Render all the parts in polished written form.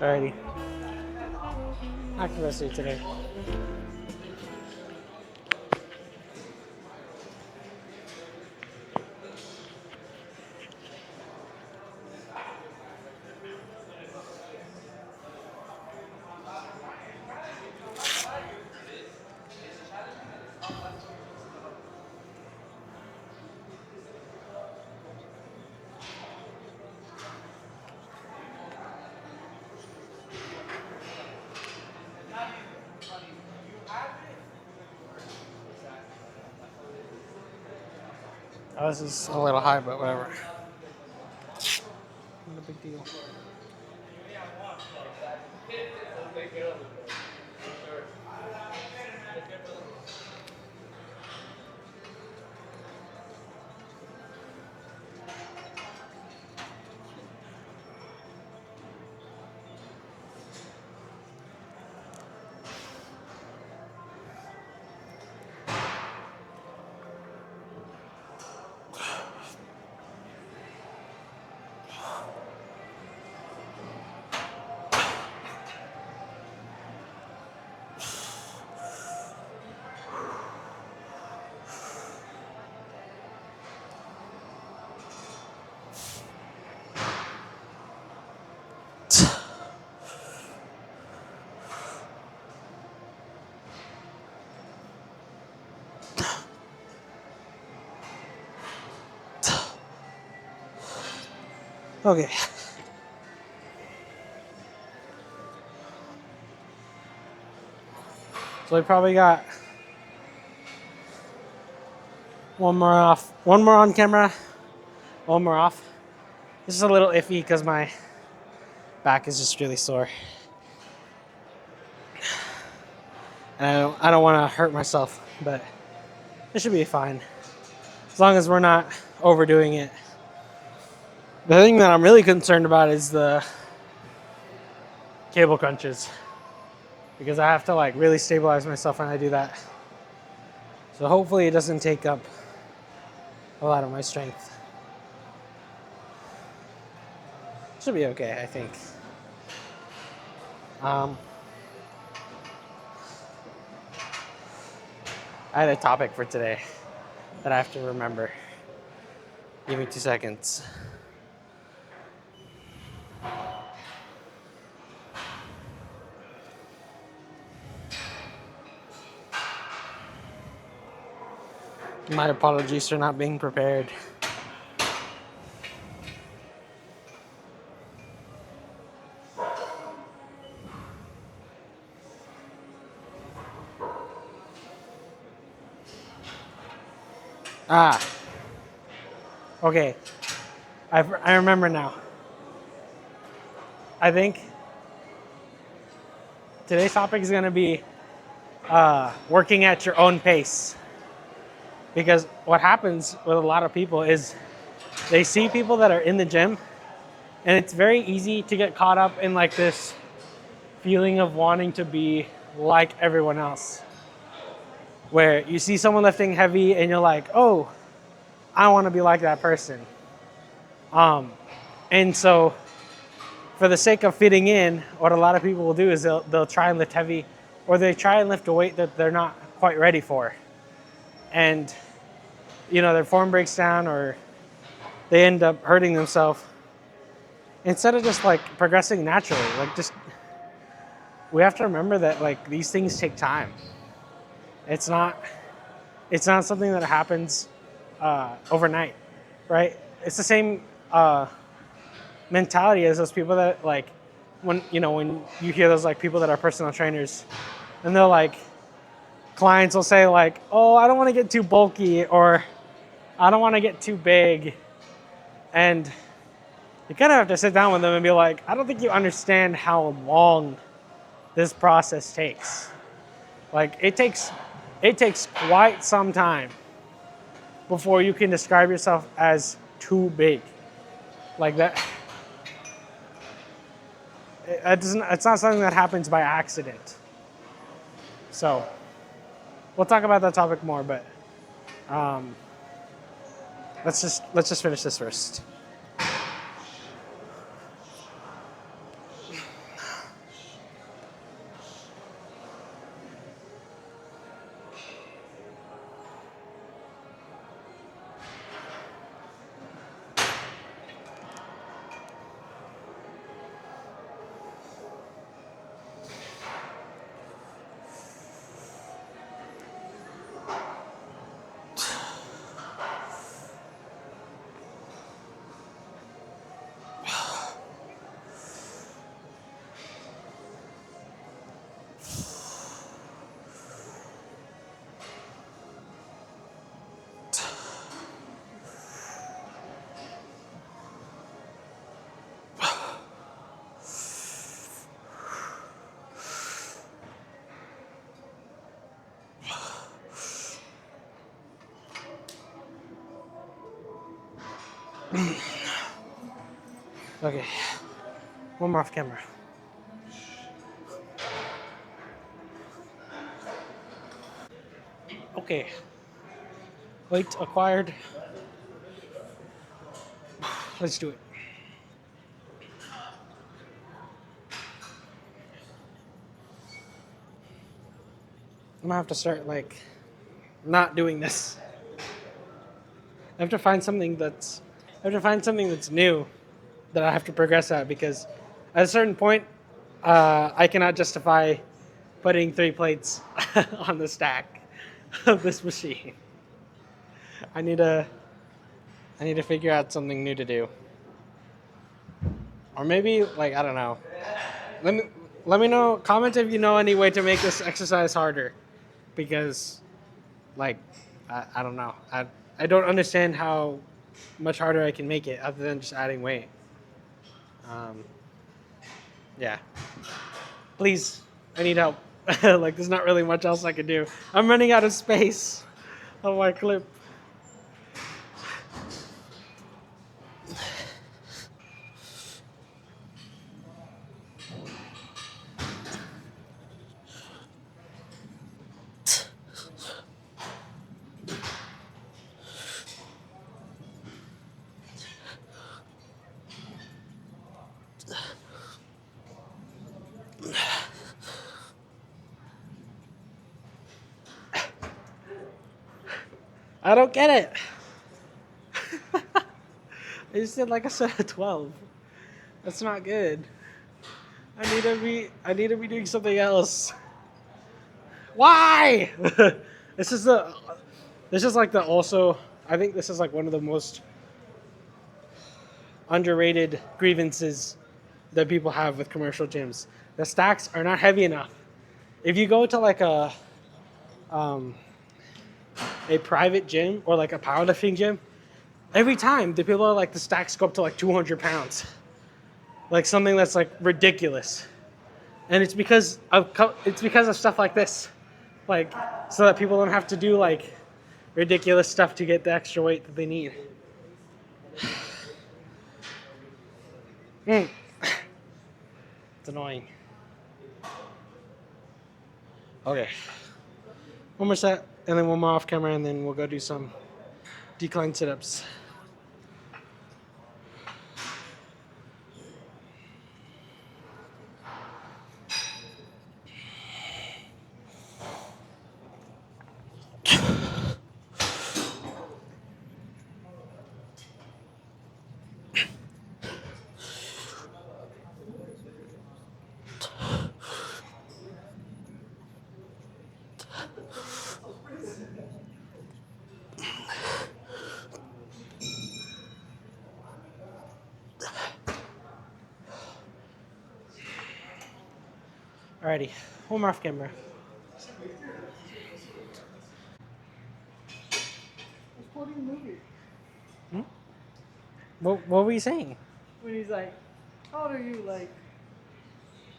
Alrighty. Active essay today. Oh, this is a little high, but whatever. Not a big deal. Okay. So we probably got one more off, one more on camera, one more off. This is a little iffy because my back is just really sore. And I don't want to hurt myself, but it should be fine. As long as we're not overdoing it. The thing that I'm really concerned about is the cable crunches. Because I have to like really stabilize myself when I do that. So hopefully it doesn't take up a lot of my strength. Should be okay, I think. I had a topic for today that I have to remember. Give me 2 seconds. My apologies for not being prepared. Ah. Okay. I remember now. I think today's topic is going to be working at your own pace. Because what happens with a lot of people is they see people that are in the gym, and it's very easy to get caught up in like this feeling of wanting to be like everyone else. Where you see someone lifting heavy and you're like, oh, I want to be like that person. And so for the sake of fitting in, what a lot of people will do is they'll try and lift heavy, or they try and lift a weight that they're not quite ready for. And, their form breaks down or they end up hurting themselves. Instead of just like progressing naturally, we have to remember that like these things take time. It's not something that happens overnight, right? It's the same mentality as those people that like when you hear those like people that are personal trainers, and they're like, clients will say like, oh, I don't want to get too bulky, or I don't want to get too big, and you kind of have to sit down with them and be like, I don't think you understand how long this process takes. Like it takes quite some time before you can describe yourself as too big. Like that. It's not something that happens by accident. So we'll talk about that topic more, but let's just finish this first. Okay, one more off camera. Okay, weight acquired. Let's do it. I'm gonna have to start like not doing this. I have to find something that's new that I have to progress at because at a certain point, I cannot justify putting 3 plates on the stack of this machine. I need to figure out something new to do, or maybe like I don't know. Let me let me know. Comment if you know any way to make this exercise harder, because like I don't know. I don't understand how much harder I can make it other than just adding weight. Um, yeah. Please, I need help. Like, there's not really much else I can do. I'm running out of space on my clip. I don't get it. I just did like a set of 12. That's not good. I need to be doing something else. Why? this is the this is like the also I think this is like one of the most underrated grievances that people have with commercial gyms. The stacks are not heavy enough. If you go to like um, a private gym or like a powerlifting gym, every time the people are like the stacks go up to like 200 pounds, like something that's like ridiculous, and it's because of stuff like this, like so that people don't have to do like ridiculous stuff to get the extra weight that they need. It's annoying. Okay, one more set, and then one more off camera, and then we'll go do some decline sit-ups. Alrighty, one more off camera. Hmm? What were you saying? When he's like, how old are you? Like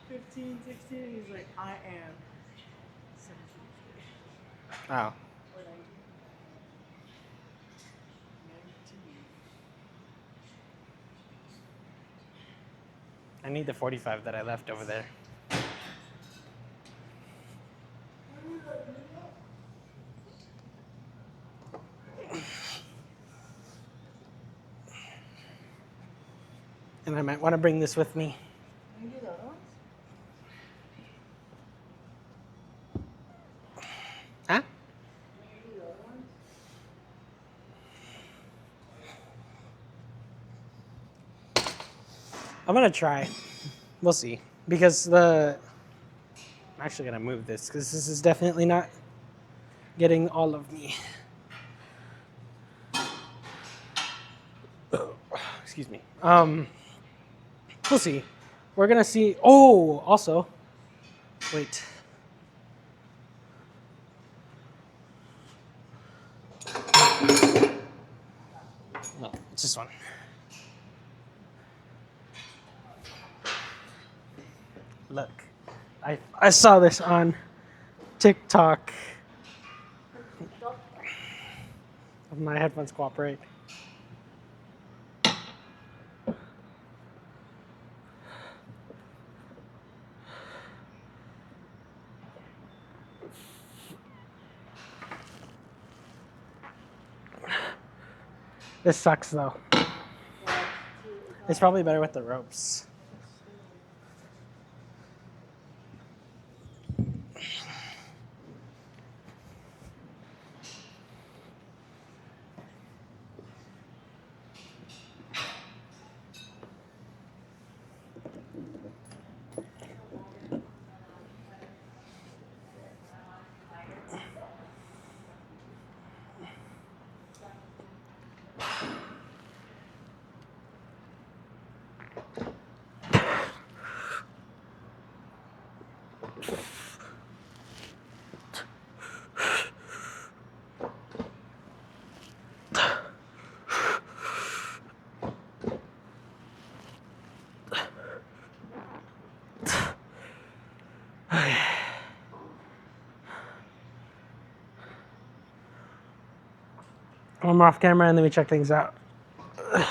15, 16? He's like, I am 17. Oh. Or 19. 19. I need the 45 that I left over there. And I might want to bring this with me. Can you do the other ones? Huh? Can you do the other ones? I'm gonna try. We'll see. Because I'm actually gonna move this because this is definitely not getting all of me. Excuse me. We'll see. We're gonna see. Oh, also, wait. No, it's this one. Look, I saw this on TikTok. My headphones cooperate. This sucks though. It's probably better with the ropes. One more off camera and then we check things out. And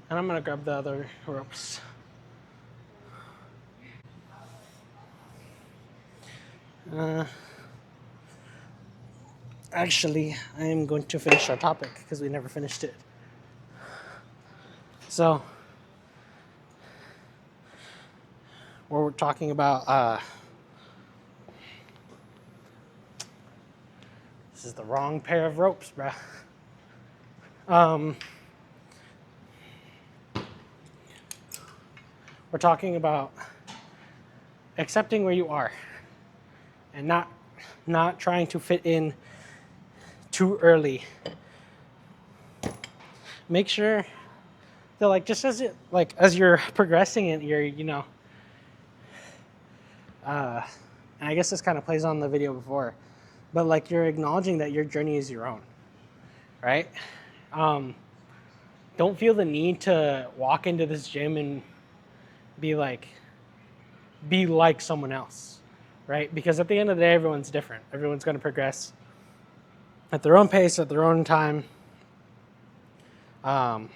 I'm gonna grab the other ropes. Actually, I am going to finish our topic because we never finished it. So, we're talking about, this is the wrong pair of ropes, bruh. We're talking about accepting where you are and not trying to fit in too early. Make sure that like just as you're progressing in you're and I guess this kind of plays on the video before, but like you're acknowledging that your journey is your own, right? Don't feel the need to walk into this gym and be like someone else, right? Because at the end of the day, everyone's different. Everyone's going to progress at their own pace, at their own time. And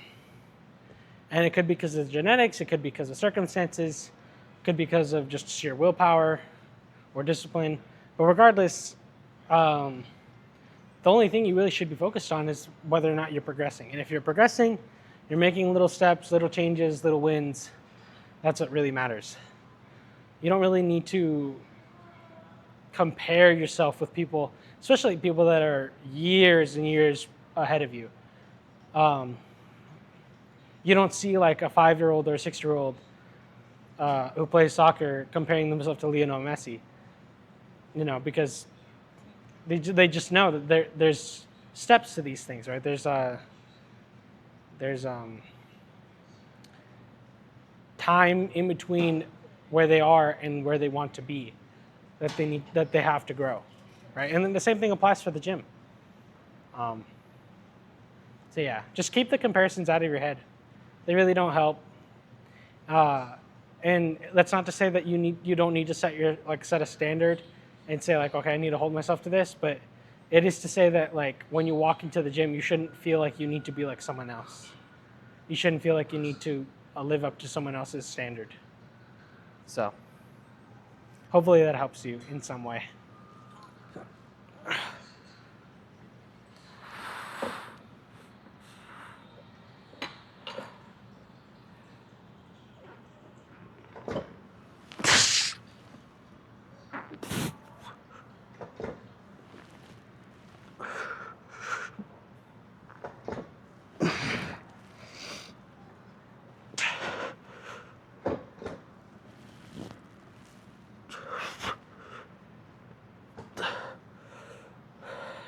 it could be because of genetics, it could be because of circumstances, it could be because of just sheer willpower or discipline. But regardless, the only thing you really should be focused on is whether or not you're progressing. And if you're progressing, you're making little steps, little changes, little wins. That's what really matters. You don't really need to compare yourself with people, especially people that are years and years ahead of you. You don't see like a 5-year-old or a 6-year-old who plays soccer comparing themselves to Lionel Messi, because they just know that there's steps to these things, right? There's time in between where they are and where they want to be that they have to grow, right? And then the same thing applies for the gym. So yeah, just keep the comparisons out of your head. They really don't help. And that's not to say that you don't need to set a standard and say like, okay, I need to hold myself to this, but it is to say that like when you walk into the gym, you shouldn't feel like you need to be like someone else. You shouldn't feel like you need to live up to someone else's standard. So hopefully that helps you in some way.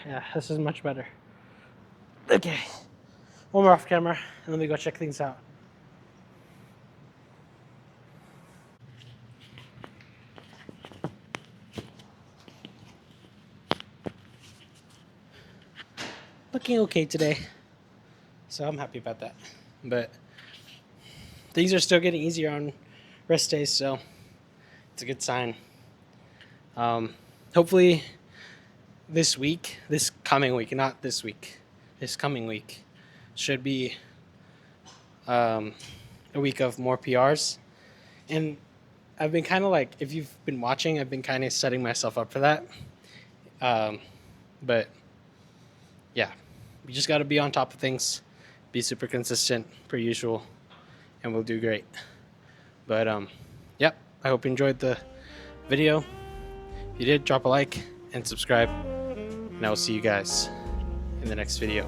Yeah, this is much better. Okay, one more off camera, and then we go check things out. Looking okay today, so I'm happy about that. But things are still getting easier on rest days, so it's a good sign. Hopefully this coming week should be a week of more PRs. And I've been kind of like, if you've been watching, I've been kind of setting myself up for that. But yeah, we just got to be on top of things, be super consistent per usual, and we'll do great. But yep, I hope you enjoyed the video. If you did, drop a like and subscribe, and I will see you guys in the next video.